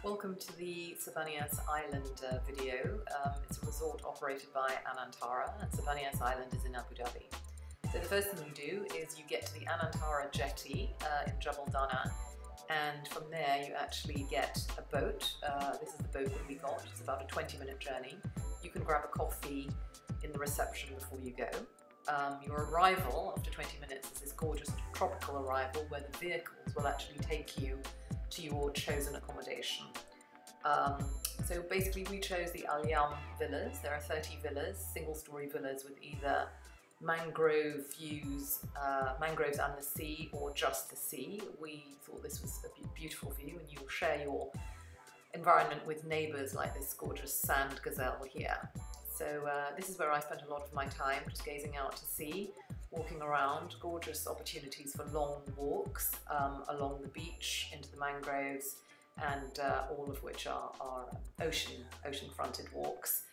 Welcome to the Savannah Yas Island video. It's a resort operated by Anantara, and Savannah Yas Island is in Abu Dhabi. So the first thing you do is you get to the Anantara jetty in Jabal Dana, and from there you actually get a boat. This is the boat that we got. It's about a 20-minute journey. You can grab a coffee in the reception before you go. Your arrival after 20 minutes is this gorgeous tropical arrival where the vehicles will actually take you to your chosen accommodation. So basically we chose the Al Yam villas. There are 30 villas, single-story villas with either mangrove views, mangroves and the sea, or just the sea. We thought this was a beautiful view, and you will share your environment with neighbours like this gorgeous sand gazelle here. So this is where I spent a lot of my time, just gazing out to sea, walking around, gorgeous opportunities for long walks along the beach into the mangroves, and all of which are ocean-fronted walks.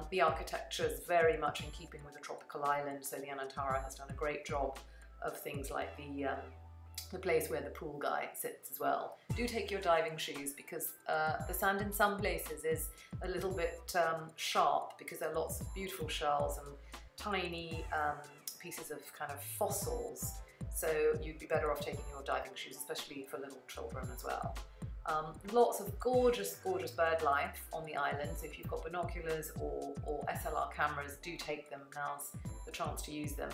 The architecture is very much in keeping with a tropical island, so the Anantara has done a great job of things like the place where the pool guy sits as well. Do take your diving shoes, because the sand in some places is a little bit sharp, because there are lots of beautiful shells and tiny pieces of kind of fossils, so you'd be better off taking your diving shoes, especially for little children as well. Lots of gorgeous bird life on the island, so if you've got binoculars or SLR cameras, do take them. Now's the chance to use them.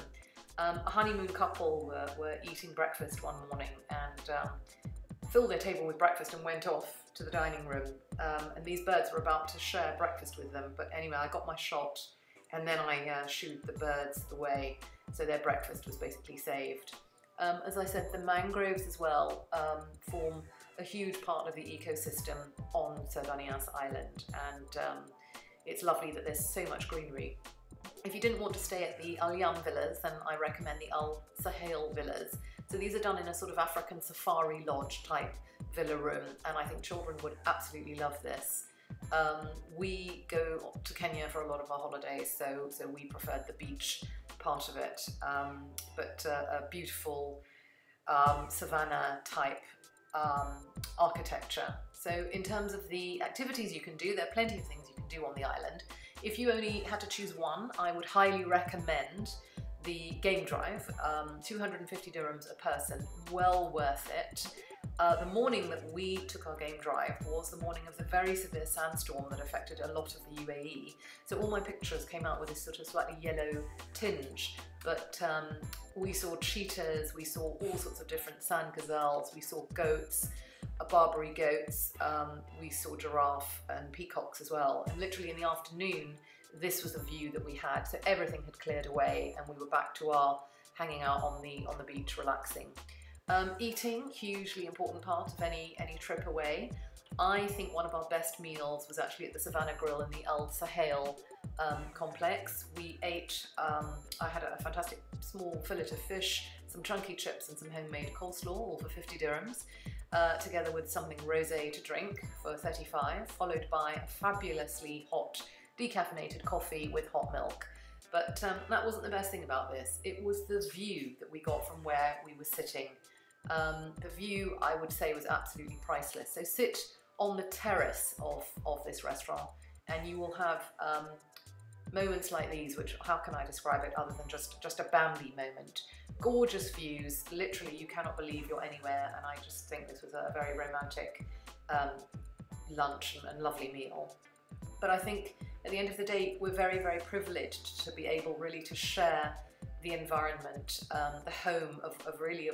A honeymoon couple were eating breakfast one morning and filled their table with breakfast and went off to the dining room, and these birds were about to share breakfast with them, but anyway, I got my shot and then I shooed the birds away, so their breakfast was basically saved. As I said, the mangroves as well form a huge part of the ecosystem on Savannah Yas Island, and it's lovely that there's so much greenery. If you didn't want to stay at the Al Yam villas, then I recommend the Al Sahel villas. So these are done in a sort of African safari lodge type villa room, and I think children would absolutely love this. We go to Kenya for a lot of our holidays, so we preferred the beach part of it, but a beautiful savannah type architecture. So in terms of the activities you can do, there are plenty of things you can do on the island. If you only had to choose one, I would highly recommend the game drive, 250 dirhams a person, well worth it. The morning that we took our game drive was the morning of the very severe sandstorm that affected a lot of the UAE. So all my pictures came out with this sort of slightly yellow tinge, but we saw cheetahs, we saw all sorts of different sand gazelles, we saw goats, Barbary goats, we saw giraffe and peacocks as well. And literally in the afternoon, this was the view that we had. So everything had cleared away and we were back to our hanging out on the beach, relaxing. Eating, hugely important part of any trip away. I think one of our best meals was actually at the Savannah Grill in the Al Sahel complex. We ate, I had a fantastic small fillet of fish, some chunky chips and some homemade coleslaw, all for 50 dirhams, together with something rosé to drink for 35, followed by a fabulously hot decaffeinated coffee with hot milk. But that wasn't the best thing about this. It was the view that we got from where we were sitting. The view, I would say, was absolutely priceless. So sit on the terrace of this restaurant and you will have moments like these, which, how can I describe it other than just a Bambi moment. Gorgeous views, literally you cannot believe you're anywhere, and I just think this was a very romantic lunch and lovely meal. But I think at the end of the day, we're very privileged to be able really to share the environment, the home of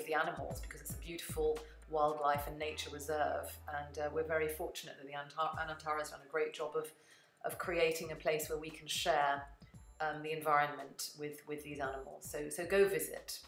the animals, because it's a beautiful wildlife and nature reserve, and we're very fortunate that the Anantara has done a great job of creating a place where we can share the environment with these animals. So go visit.